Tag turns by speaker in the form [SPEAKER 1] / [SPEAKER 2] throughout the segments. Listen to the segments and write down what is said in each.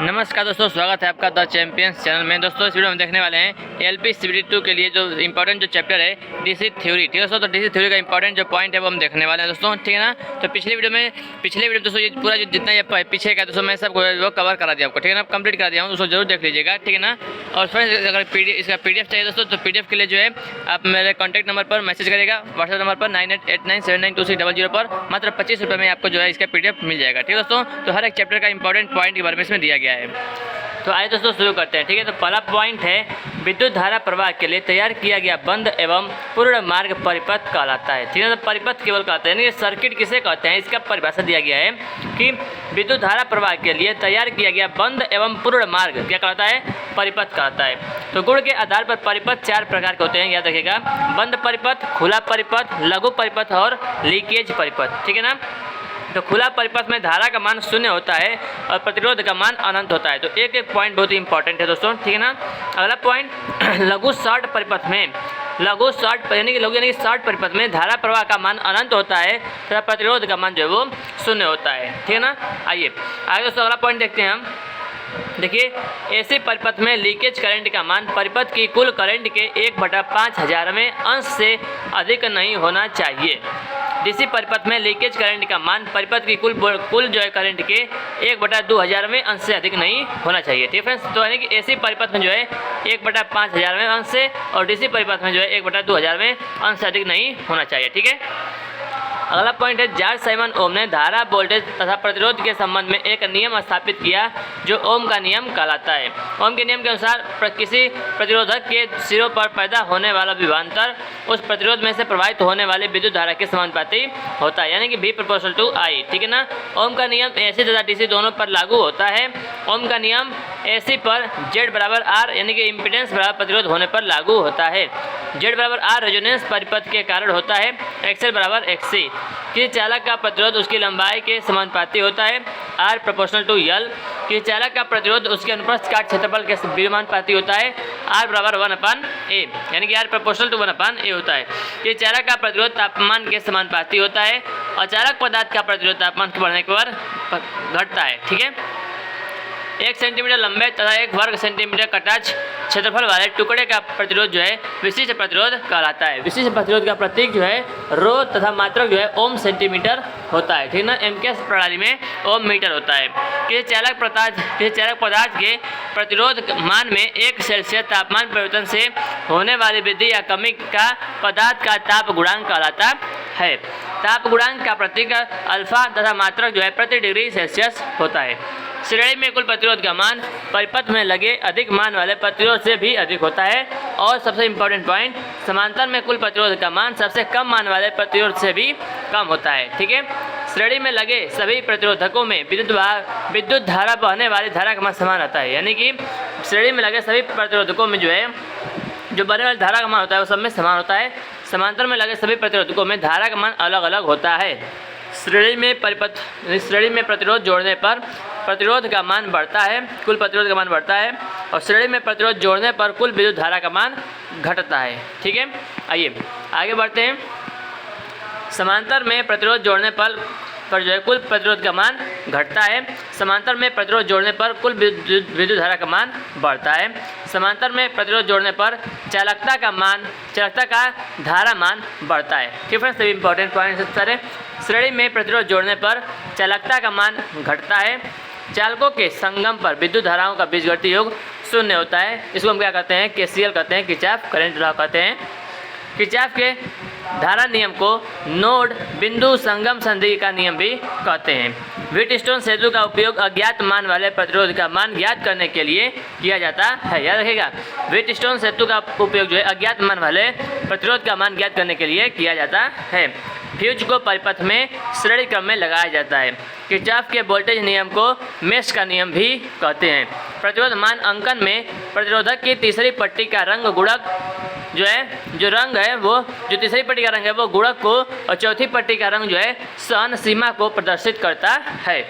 [SPEAKER 1] नमस्कार दोस्तों, स्वागत है आपका द चैंपियंस चैनल में। दोस्तों इस वीडियो में देखने वाले हैं एलपी CBT 2 के लिए जो इंपॉर्टेंट जो चैप्टर है डीसी थ्योरी। ठीक है दोस्तों, तो डीसी थ्योरी का इंपॉर्टेंट जो पॉइंट है वो हम देखने वाले हैं दोस्तों। ठीक है ना। तो पिछले वीडियो दोस्तों ये पूरा जो जितना ये पीछे का दोस्तों मैं सब वो कवर करा दिया आपको। ठीक है ना, कंप्लीट करा दिया हूँ, दोस्तों जरूर देख लीजिएगा। ठीक है ना। और फ्रेंड्स अगर इसका PDF चाहिए दोस्तों तो PDF के लिए जो है आप मेरे कॉन्टैक्ट नंबर पर मैसेज करेगा, व्हाट्सएप नंबर पर 9889792600 पर मात्र 25 रुपये में आपको जो है इसका PDF मिल जाएगा। ठीक है दोस्तों, तो हर एक चैप्टर का इंपॉर्टेंट पॉइंट के बारे में इसमें दिया गया है। तो आइए दोस्तों शुरू करते हैं। ठीक है, तो पहला पॉइंट है विद्युत धारा प्रवाह के लिए तैयार किया गया बंद एवं पूर्ण मार्ग परिपथ कहलाता है। ठीक है, तो परिपथ केवल कहते हैं, यानी सर्किट किसे कहते हैं इसका परिभाषा दिया गया है कि विद्युत धारा प्रवाह के लिए तैयार किया गया बंद एवं पूर्ण मार्ग क्या कहलाता है, परिपथ कहलाता है। तो गुण के आधार पर परिपथ 4 प्रकार के होते हैं, याद रखिएगा। बंद परिपथ, खुला परिपथ, लघु परिपथ और लीकेज परिपथ। ठीक है ना। तो खुला परिपथ में धारा का मान 0 होता है और प्रतिरोध का मान अनंत होता है। तो एक एक पॉइंट बहुत ही इंपॉर्टेंट है दोस्तों। ठीक है ना। अगला पॉइंट लघु शॉर्ट परिपथ में, लघु शॉर्ट यानी कि शॉर्ट परिपथ में धारा प्रवाह का मान अनंत होता है तथा प्रतिरोध का मान जो है वो 0 होता है। ठीक है ना। आइए आगे दोस्तों अगला पॉइंट देखते हैं हम। देखिए, ऐसे परिपथ में लीकेज करंट का मान परिपथ की कुल करंट के 1/5000 में अंश से अधिक नहीं होना चाहिए। डीसी परिपथ में लीकेज करंट का मान परिपथ की कुल जो है करंट के 1/2000 में अंश से अधिक नहीं होना चाहिए। ठीक है फ्रेंड्स, तो यानी कि एसी परिपथ में जो है 1/5000 में अंश से और डीसी परिपथ में जो है 1/2000 में अंश से अधिक नहीं होना चाहिए। ठीक है। अगला पॉइंट है जॉर्ज साइमन ओम ने धारा, वोल्टेज तथा प्रतिरोध के संबंध में एक नियम स्थापित किया जो ओम का नियम कहलाता है। ओम के नियम के अनुसार किसी प्रतिरोधक के सिरों पर पैदा होने वाला विभवांतर उस प्रतिरोध में से प्रवाहित होने वाली विद्युत धारा के समानुपाती होता है, यानी कि V/I। ठीक है ना। ओम का नियम AC तथा DC दोनों पर लागू होता है। ओम का नियम AC पर Z/R यानी कि इम्पीडेंस बराबर प्रतिरोध होने पर लागू होता है। Z/R रेजोनेंस परिपथ के कारण होता है। XL/XC। किसी चालक का प्रतिरोध उसकी लंबाई के समानुपाती होता है, R/L। किसी चालक का प्रतिरोध उसके अनुप्रस्थ काट क्षेत्रफल के समानुपाती होता है, R/1/A, यानी कि R/1/A होता है। किसी चालक का प्रतिरोध तापमान के समानुपाती होता है और चालक पदार्थ का प्रतिरोध तापमान के बढ़ने के बाद घटता है। ठीक है। 1 सेंटीमीटर लंबे तथा 1 वर्ग सेंटीमीटर कटाच क्षेत्रफल वाले टुकड़े का प्रतिरोध जो है विशिष्ट प्रतिरोध कहलाता है। विशिष्ट प्रतिरोध का प्रतीक जो है रो तथा मात्रक जो है ओम सेंटीमीटर होता है। ठीक है ना। MKS प्रणाली में ओम मीटर होता है। किसी चालक पदार्थ के प्रतिरोध मान में 1 सेल्सियस तापमान परिवर्तन से होने वाली वृद्धि या कमी का पदार्थ का ताप गुणांक कहलाता है। ताप गुणांक का प्रतीक अल्फा तथा मात्रक जो है प्रति डिग्री सेल्सियस होता है। श्रेणी में कुल प्रतिरोध का मान परिपथ में लगे अधिक मान वाले प्रतिरोध से भी अधिक होता है। और सबसे इम्पोर्टेंट पॉइंट, समांतर में कुल प्रतिरोध का मान सबसे कम मान वाले प्रतिरोध से भी कम होता है। ठीक है। श्रेणी में लगे सभी प्रतिरोधकों में विद्युत धारा बहने वाली धारा का मान समान रहता है, यानी कि श्रेणी में लगे सभी प्रतिरोधकों में जो है जो बहने वाली धारा का मान होता है वो सब में समान होता है। समांतर में लगे सभी प्रतिरोधकों में धारा का मान अलग अलग होता है। श्रेणी में प्रतिरोध जोड़ने पर प्रतिरोध का मान बढ़ता है, कुल प्रतिरोध का मान बढ़ता है, और श्रेणी में प्रतिरोध जोड़ने पर कुल विद्युत धारा का मान घटता है। ठीक है। आइए आगे बढ़ते हैं। समांतर में प्रतिरोध जोड़ने पर जो है कुल प्रतिरोध का मान घटता है। समांतर में प्रतिरोध जोड़ने पर कुल विद्युत धारा का मान बढ़ता है। समांतर में प्रतिरोध जोड़ने पर चालकता का धारा मान बढ़ता है। ठीक है। सभी इंपॉर्टेंट पॉइंट सारे। श्रेणी में प्रतिरोध जोड़ने पर चालकता का मान घटता है। चालकों के संगम पर विद्युत धाराओं का बीजगणितीय योग 0 होता है। इसको हम क्या कहते हैं, KCL कहते हैं, किरचॉफ करंट लॉ कहते हैं। किरचॉफ के धारा नियम को नोड बिंदु संगम संधि का नियम भी कहते हैं। व्हीटस्टोन सेतु का उपयोग अज्ञात मान वाले प्रतिरोध का मान ज्ञात करने के लिए किया जाता है। याद रखिएगा, व्हीटस्टोन सेतु का उपयोग जो है अज्ञात मान वाले प्रतिरोध का मान ज्ञात करने के लिए किया जाता है। फ्यूज को परिपथ में श्रेणी क्रम में लगाया जाता है। किरचॉफ के वोल्टेज नियम को मेश का नियम भी कहते हैं। प्रतिरोध मान अंकन में प्रतिरोधक की तीसरी पट्टी का रंग गुणक जो रंग है वो जो तीसरी पट्टी का रंग है वो गुणक को और चौथी पट्टी का रंग जो है सहन सीमा को प्रदर्शित करता है।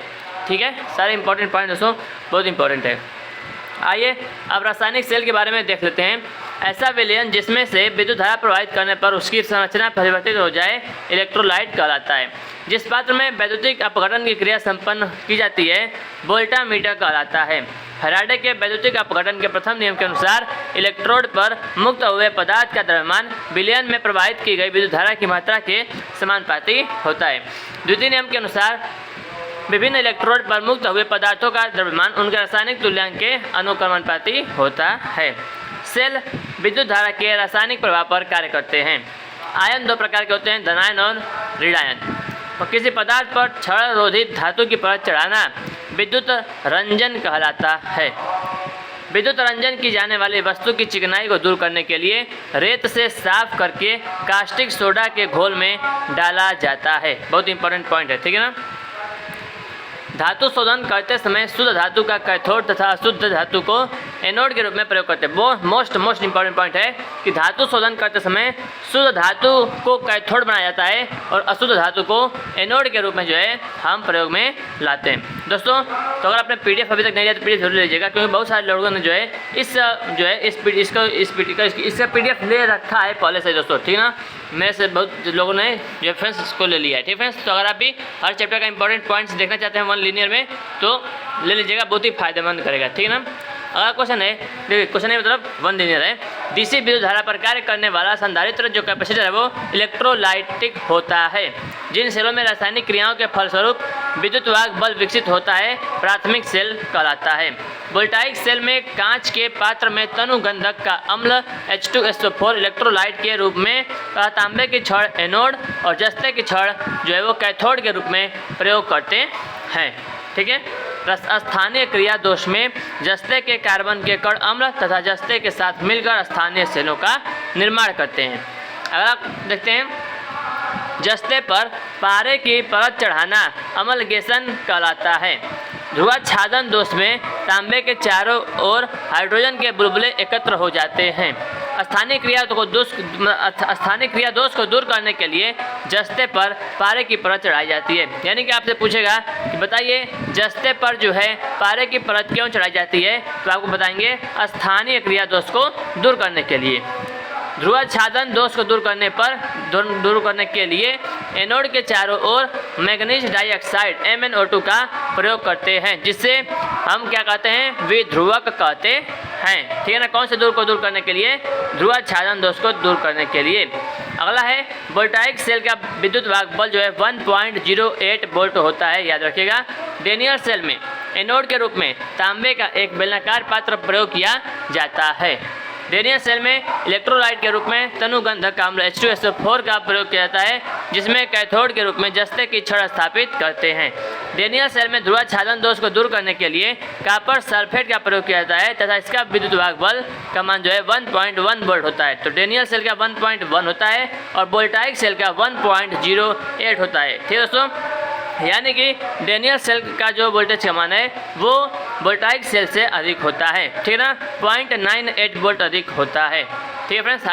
[SPEAKER 1] ठीक है। सारे इंपॉर्टेंट पॉइंट दोस्तों बहुत इंपॉर्टेंट है। आइए अब रासायनिक सेल के बारे में देख लेते हैं। ऐसा विलयन जिसमें से विद्युत धारा प्रवाहित करने पर उसकी संरचना परिवर्तित हो जाए इलेक्ट्रोलाइट कहलाता है। जिस पात्र में वैद्युतिक अपघटन की क्रिया संपन्न की जाती है वोल्टामीटर कहलाता है। फैराडे के वैद्युतिक अपघटन के प्रथम नियम के अनुसार इलेक्ट्रोड पर मुक्त हुए पदार्थ का द्रव्यमान विलयन में प्रवाहित की गई विद्युत धारा की मात्रा के समानुपाती होता है। द्वितीय नियम के अनुसार विभिन्न इलेक्ट्रोड पर मुक्त हुए पदार्थों का द्रव्यमान उनके रासायनिक तुल्यांक के अनुक्रमानुपाती होता है। सेल विद्युत धारा के रासायनिक प्रभाव पर कार्य करते हैं। आयन दो प्रकार के होते हैं, धनायन और ऋणायन। और किसी पदार्थ पर क्षण रोधित धातु की परत चढ़ाना विद्युत रंजन कहलाता है। विद्युत रंजन की जाने वाली वस्तु की चिकनाई को दूर करने के लिए रेत से साफ करके कास्टिक सोडा के घोल में डाला जाता है। बहुत इंपॉर्टेंट पॉइंट है, ठीक है ना। धातु शोधन करते समय शुद्ध धातु का कैथोड तथा अशुद्ध धातु को एनोड के रूप में प्रयोग करते हैं। वो मोस्ट इंपॉर्टेंट पॉइंट है कि धातु शोधन करते समय शुद्ध धातु को कैथोड बनाया जाता है और अशुद्ध धातु को एनोड के रूप में जो है हम प्रयोग में लाते हैं। दोस्तों, तो अगर आपने पीडीएफ अभी तक नहीं लिया तो पीडीएफ जरूर लीजिएगा, क्योंकि बहुत सारे लोगों ने जो है इसका पीडीएफ ले रखा है पहले से दोस्तों, ठीक है ना। मेरे से बहुत लोगों ने जो फ्रेंड्स इसको ले लिया है, ठीक है फ्रेंड्स। तो अगर आप भी हर चैप्टर का इंपॉर्टेंट पॉइंट्स देखना चाहते हैं वन लीनियर में तो ले लीजिएगा, बहुत ही फायदेमंद करेगा, ठीक है ना। अगला क्वेश्चन है, देखिए क्वेश्चन है मतलब वन लीनियर है। डीसी विद्युत धारा पर कार्य करने वाला संधारित्र जो कैपेसिटर है वो इलेक्ट्रोलाइटिक होता है। जिन सेलों में रासायनिक क्रियाओं के फलस्वरूप विद्युत वाहक बल विकसित होता है प्राथमिक सेल कहलाता है। वोल्टाइक सेल में कांच के पात्र में तनुगंधक का अम्ल H2SO4 इलेक्ट्रोलाइट के रूप में तथा तांबे की छड़ एनोड और जस्ते की छड़ जो है वो कैथोड के रूप में प्रयोग करते हैं, ठीक है। स्थानीय क्रिया दोष में जस्ते के कार्बन के कण अम्ल तथा जस्ते के साथ मिलकर स्थानीय सेलों का निर्माण करते हैं। अगर आप देखते हैं, जस्ते पर पारे की परत चढ़ाना अमलगेशन कहलाता है। ध्रुवाच्छादन दोष में तांबे के चारों ओर हाइड्रोजन के बुलबुले एकत्र हो जाते हैं। स्थानीय क्रिया दोष को दूर करने के लिए जस्ते पर पारे की परत चढ़ाई जाती है। यानी कि आपसे पूछेगा कि बताइए जस्ते पर जो है पारे की परत क्यों चढ़ाई जाती है, तो आपको बताएंगे स्थानीय क्रिया दोष को दूर करने के लिए। ध्रुवाच्छादन दोष को दूर करने के लिए एनोड के चारों ओर मैग्नीज डाइऑक्साइड MnO2 का प्रयोग करते हैं, जिससे हम क्या कहते हैं, विध्रुवक कहते हैं, ठीक है ना। कौन से दूर करने के लिए, ध्रुवाच्छादन दोष को दूर करने के लिए। अगला है वोल्टाइक सेल का विद्युत वाहक बल जो है 1.08 वोल्ट होता है, याद रखिएगा। डेनियल सेल में एनोड के रूप में तांबे का एक बेलनाकार पात्र प्रयोग किया जाता है। डेनियल सेल में इलेक्ट्रोलाइट के रूप में तनुगंधक अम्ल H2SO4 का प्रयोग किया जाता है, जिसमें कैथोड के रूप में जस्ते की छड़ स्थापित करते हैं। डेनियल सेल में ध्रुवाच्छादन दोष को दूर करने के लिए कॉपर सल्फेट का प्रयोग किया जाता है तथा इसका विद्युत वाहक बल का मान जो है 1.1 वोल्ट होता है। तो डेनियल सेल का 1.1 होता है और वोल्टाइक सेल का 1.08 होता है, ठीक है दोस्तों। यानी कि डेनियल सेल का जो वोल्टेज का मान है वो वोल्टाइक सेल से अधिक होता है, ठीक है ना, 0.98 वोल्ट अधिक होता है, ठीक है फ्रेंड्स।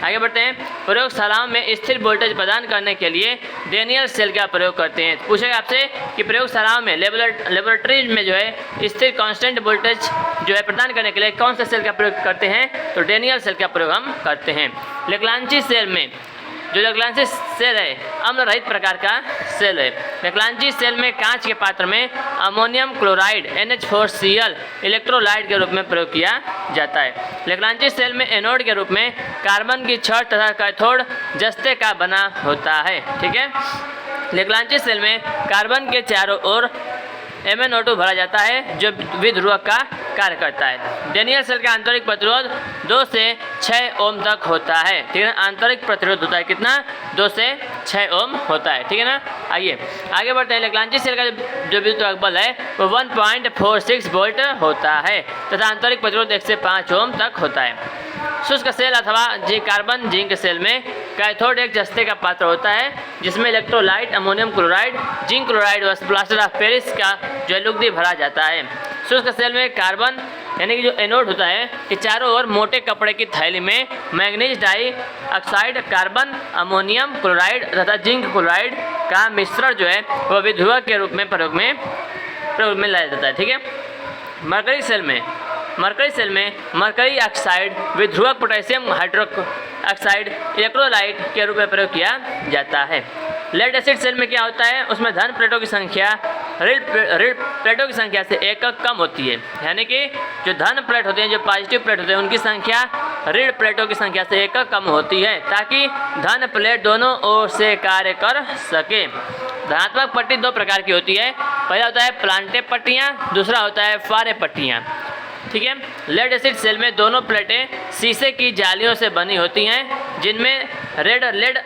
[SPEAKER 1] आगे बढ़ते हैं। प्रयोगशालाओं में स्थिर वोल्टेज प्रदान करने के लिए डेनियल सेल का प्रयोग करते हैं। पूछेगा आपसे कि प्रयोगशालाओं में लेबोरेटरीज में जो है स्थिर कांस्टेंट वोल्टेज जो है प्रदान करने के लिए कौन सा सेल का प्रयोग करते हैं, तो डेनियल सेल का प्रयोग हम करते हैं। लेक्लांची सेल में जो लेक्लांची सेल है अम्ल रहित प्रकार का सेल है। लेक्लांची सेल में कांच के पात्र में अमोनियम क्लोराइड NH4Cl इलेक्ट्रोलाइट के रूप में प्रयोग किया जाता है। लेक्लांची सेल में एनोड के रूप में कार्बन की छड़ तथा कैथोड जस्ते का बना होता है, ठीक है। लेक्लांची सेल में कार्बन के चारों ओर MnO2 भरा जाता है जो विध्रुवक का कार्य करता है। डेनियल सेल का आंतरिक प्रतिरोध 2 से 6 ओम तक होता है, ठीक है ना। आंतरिक प्रतिरोध होता है कितना, 2 से 6 ओम होता है, ठीक है ना। आइए आगे बढ़ते हैं। लेक्लांची सेल का जो विद्युत वाहक बल है वो 1.46 वोल्ट होता है तथा आंतरिक प्रतिरोध 1 से 5 ओम तक होता है। शुष्क सेल अथवा कार्बन जिंक सेल में कैथोड एक जस्ते का पात्र होता है जिसमें electrolyte ammonium chloride zinc chloride व प्लास्टर ऑफ पेरिस का जो लुगदी भरा जाता है। शुष्क सेल में कार्बन यानी कि जो एनोड होता है कि चारों ओर मोटे कपड़े की थैली में manganese dioxide carbon ammonium chloride तथा जिंक क्लोराइड का मिश्रण जो है वह विध्रुवक के रूप में प्रयोग में लाया जाता है, ठीक है। मरकरी सेल में मरकरी सेल में मरकरी ऑक्साइड विद ध्रुवक पोटेशियम हाइड्रोक्साइड इलेक्ट्रोलाइट के रूप में प्रयोग किया जाता है। लेड एसिड सेल में क्या होता है, उसमें धन प्लेटों की संख्या ऋण प्लेटों की संख्या से एक कम होती है, यानी कि जो धन प्लेट होते हैं, जो पॉजिटिव प्लेट होते हैं, उनकी संख्या ऋण प्लेटों की संख्या से एक कम होती है, ताकि धन प्लेट दोनों ओर से कार्य कर सके। धनात्मक पट्टी दो प्रकार की होती है, पहला होता है प्लांटे पट्टियाँ, दूसरा होता है फारे पट्टियाँ। ठीक है, लेड एसिड सेल में दोनों प्लेटें शीशे की जालियों से बनी होती हैं, जिनमें लेड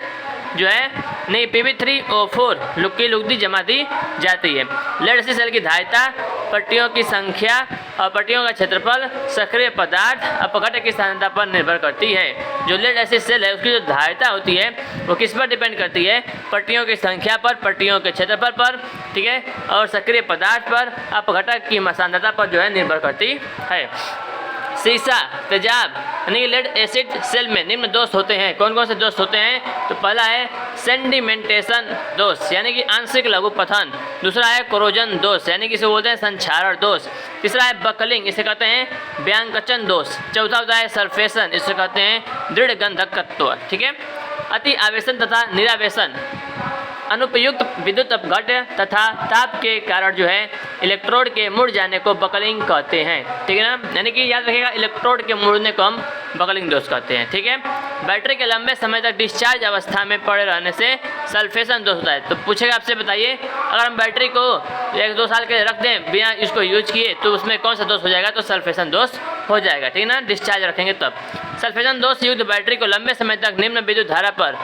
[SPEAKER 1] जो है नहीं Pb3O4 लुकदी जमा दी जाती है। लेड एसिड सेल की धारिता पट्टियों की संख्या और पट्टियों का क्षेत्रफल सक्रिय पदार्थ अपघटन की सांद्रता पर निर्भर करती है। जो लेड एसिड सेल है उसकी जो धारिता होती है वो किस पर डिपेंड करती है, पट्टियों की संख्या पर, पट्टियों के क्षेत्रफल पर, ठीक है, और सक्रिय पदार्थ पर अपघटन की सांद्रता पर जो है निर्भर करती है। सीसा तेजाब यानी लेड एसिड सेल में निम्न दोष होते हैं। कौन कौन से दोष होते हैं, तो पहला है सेंडिमेंटेशन दोष यानी कि आंशिक लघु पतन, दूसरा है कोरोजन दोष यानी कि इसे बोलते हैं संक्षारण दोष, तीसरा है बकलिंग, इसे कहते हैं व्यांकचन दोष, चौथा होता है सल्फेशन, इसे कहते हैं दृढ़ गंधकत्व। ठीक है, अति आवेशन तथा निरावेशन अनुपयुक्त विद्युत अपघट तथा ताप के कारण जो है इलेक्ट्रोड के मुड़ जाने को बकलिंग कहते हैं। ठीक है ना, यानी कि याद रखिएगा इलेक्ट्रोड के मुड़ने को हम बकलिंग दोष कहते हैं। ठीक है, बैटरी के लंबे समय तक डिस्चार्ज अवस्था में पड़े रहने से सल्फेशन दोष होता है। तो पूछेगा आपसे, बताइए अगर हम बैटरी को 1-2 साल के लिए रख दें बिना इसको यूज किए तो उसमें कौन सा दोष हो जाएगा, तो सल्फेशन दोष हो जाएगा। ठीक है ना, डिस्चार्ज रखेंगे तब। सल्फेशन दोष युक्त बैटरी को लंबे समय तक निम्न विद्युत धारा पर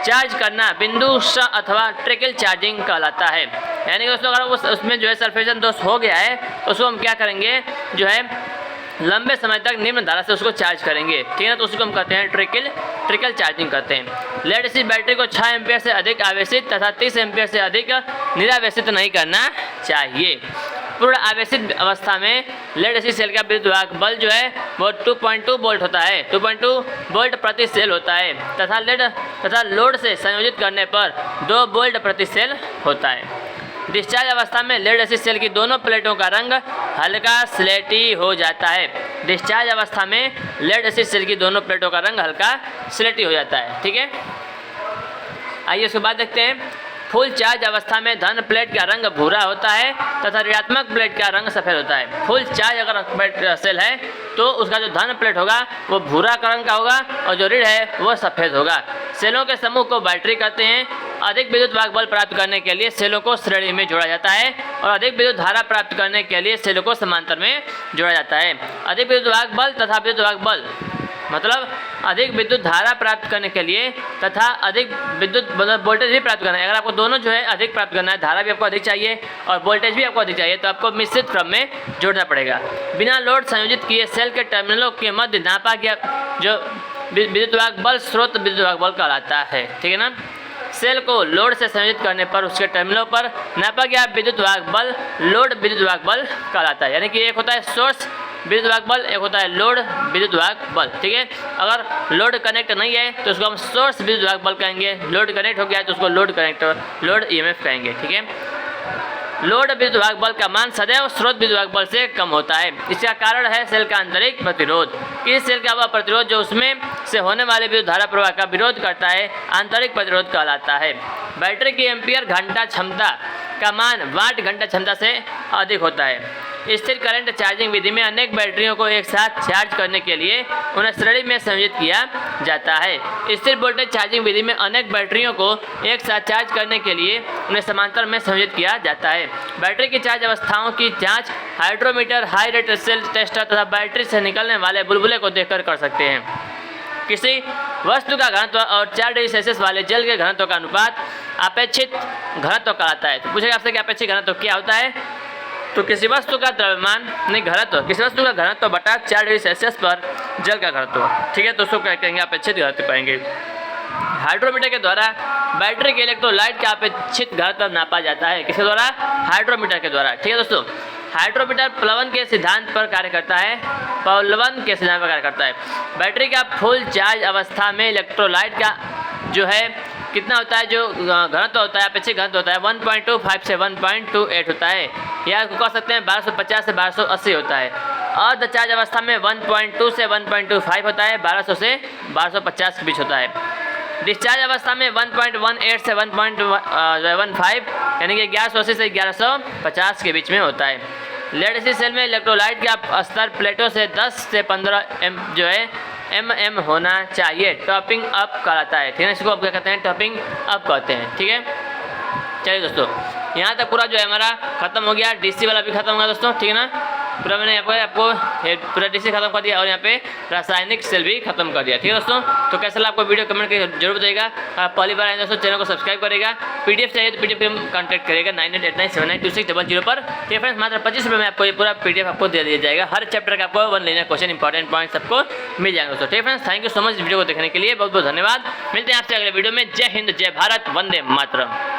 [SPEAKER 1] चार्ज करना बिंदु श अथवा ट्रिकल चार्जिंग कहलाता है। यानी कि दोस्तों अगर उसमें जो है सल्फेशन दोष हो गया है तो उसको हम क्या करेंगे, जो है लंबे समय तक निम्न धारा से उसको चार्ज करेंगे। ठीक है ना, तो उसको हम कहते हैं ट्रिकल चार्जिंग कहते हैं। लेड एसिड बैटरी को 6 एम्पियर से अधिक आवेशित तथा 30 एम्पियर से अधिक निरावेशित नहीं करना चाहिए। पूर्ण आवेशित अवस्था में लेड एसिड सेल का विद्युत वाहक बल जो है वो 2.2 वोल्ट होता है, 2.2 वोल्ट प्रति सेल होता है तथा लोड से संयोजित करने पर 2 वोल्ट प्रति सेल होता है। डिस्चार्ज अवस्था में लेड एसिड सेल की दोनों प्लेटों का रंग हल्का स्लेटी हो जाता है। डिस्चार्ज अवस्था में लेड एसिड सेल की दोनों प्लेटों का रंग हल्का स्लेटी हो जाता है। ठीक है, आइए उसके बाद देखते हैं। फुल चार्ज अवस्था में धन प्लेट का रंग भूरा होता है तथा ऋणात्मक प्लेट का रंग सफ़ेद होता है। फुल चार्ज अगर सेल है तो उसका जो धन प्लेट होगा वो भूरा रंग का होगा और जो ऋण है वो सफ़ेद होगा। सेलों के समूह को बैटरी कहते हैं। अधिक विद्युत वाहक बल प्राप्त करने के लिए सेलों को श्रेणी में जोड़ा जाता है और अधिक विद्युत धारा प्राप्त करने के लिए सेलों को समांतर में जोड़ा जाता है। अधिक विद्युत वाहक बल तथा विद्युत वाहक बल मतलब अधिक विद्युत धारा प्राप्त करने के लिए तथा अधिक विद्युत वोल्टेज भी प्राप्त करना है। अगर आपको दोनों जो है अधिक प्राप्त करना है, धारा भी आपको अधिक चाहिए और वोल्टेज भी आपको अधिक चाहिए, तो आपको मिश्रित क्रम में जोड़ना पड़ेगा। बिना लोड संयोजित किए सेल के टर्मिनलों के मध्य नापा गया जो विद्युत वाहक बल स्रोत विद्युत वाहक बल कहलाता है। ठीक है ना, सेल को लोड से संयोजित करने पर उसके टर्मिनलों पर नापा गया विद्युत वाहक बल लोड विद्युत वाहक बल कहलाता है। यानी कि एक होता है सोर्स विद्युत वाहक बल, एक होता है लोड विद्युत वाहक बल। ठीक है, अगर लोड कनेक्ट नहीं है तो उसको हम सोर्स विद्युत वाहक बल कहेंगे, लोड कनेक्ट हो गया तो उसको लोड ईएमएफ कहेंगे। ठीक है, लोड विद्युत वाहक बल का मान सदैव स्रोत विद्युत वाहक बल से कम होता है। इसका कारण है सेल का आंतरिक प्रतिरोध। किसी सेल का वह प्रतिरोध जो उसमें से होने वाले विद्युत धारा प्रवाह का विरोध करता है आंतरिक प्रतिरोध कहलाता है। बैटरी की एम्पियर घंटा क्षमता का मान वाट घंटा क्षमता से अधिक होता है। स्थिर करंट चार्जिंग विधि में अनेक बैटरियों को एक साथ चार्ज करने के लिए उन्हें श्रेणी में संयोजित किया जाता है। स्थिर वोल्टेज चार्जिंग विधि में अनेक बैटरियों को एक साथ चार्ज करने के लिए उन्हें समांतर में संयोजित किया जाता है। बैटरी की चार्ज अवस्थाओं की जांच hydrometer, high rate cell tester तथा बैटरी से निकलने वाले बुलबुले को देखकर कर सकते हैं। किसी वस्तु का घनत्व और 4 डिग्री सेल्सियस वाले जल के घनत्व का अनुपात अपेक्षित घनत्व कहलाता है। तो पूछेगा आपसे कि अपेक्षित घनत्व क्या होता है, तो किसी वस्तु का द्रव्यमान नहीं घनत्व, किसी वस्तु का घनत्व बटा 4 डिग्री सेल्सियस पर जल का घनत्व। ठीक है, तो उसको क्या कहेंगे, अपेक्षित घनत्व कहेंगे। हाइड्रोमीटर के द्वारा बैटरी के इलेक्ट्रोलाइट का अपेक्षित घनत्व नापा जाता है। किसके द्वारा, हाइड्रोमीटर के द्वारा। ठीक है दोस्तों, हाइड्रोमीटर प्लवन के सिद्धांत पर कार्य करता है, प्लवन के सिद्धांत पर कार्य करता है। बैटरी का फुल चार्ज अवस्था में इलेक्ट्रोलाइट का जो है कितना होता है, जो घनत्व होता है, अपेक्षित घनत्व होता है 1.25 से 1.28 होता है, या कह सकते हैं 1250 से 1280 होता है। और द चार्ज अवस्था में 1.2 से 1.25 होता है, 1200 से 1250 के बीच होता है। डिस्चार्ज अवस्था में 1.18 से 1.15 यानी कि 1180 से 1150 के बीच में होता है। लेड एसिड सेल में इलेक्ट्रोलाइट का स्तर प्लेटों से 10 से 15 mm होना चाहिए। टॉपिंग अप कराता है, ठीक है, इसको आप क्या कहते हैं, टॉपिंग अप कहते हैं, ठीक है। चलिए दोस्तों, यहाँ तक पूरा जो है हमारा खत्म हो गया, डीसी वाला भी खत्म हो गया दोस्तों, ठीक है ना। पूरा मैंने आपको पूरा डीसी खत्म कर दिया और यहाँ पे रासायनिक सेल भी खत्म कर दिया, ठीक है दोस्तों। तो कैसा लगा आपको वीडियो कमेंट करके जरूर बताइएगा। आप पहली बार आए दोस्तों चैनल को सब्सक्राइब करेगा। पीडीएफ चाहिए तो पीडीएफ में कॉन्टैक्ट करेगा 9889792600 पर। ठीक फ्रेंड्स, मात्र 25 रुपये में आपको ये पूरा पीडीएफ आपको दे दिया जाएगा। हर चैप्टर का आपको 1 लाइनर क्वेश्चन इंपॉर्टेंट पॉइंट्स आपको मिल जाएंगे दोस्तों। ठीक friends, thank you so much video को देखने के लिए, बहुत बहुत धन्यवाद। मिलते हैं आपसे अगले वीडियो में। जय हिंद, जय भारत, वंदे मातरम।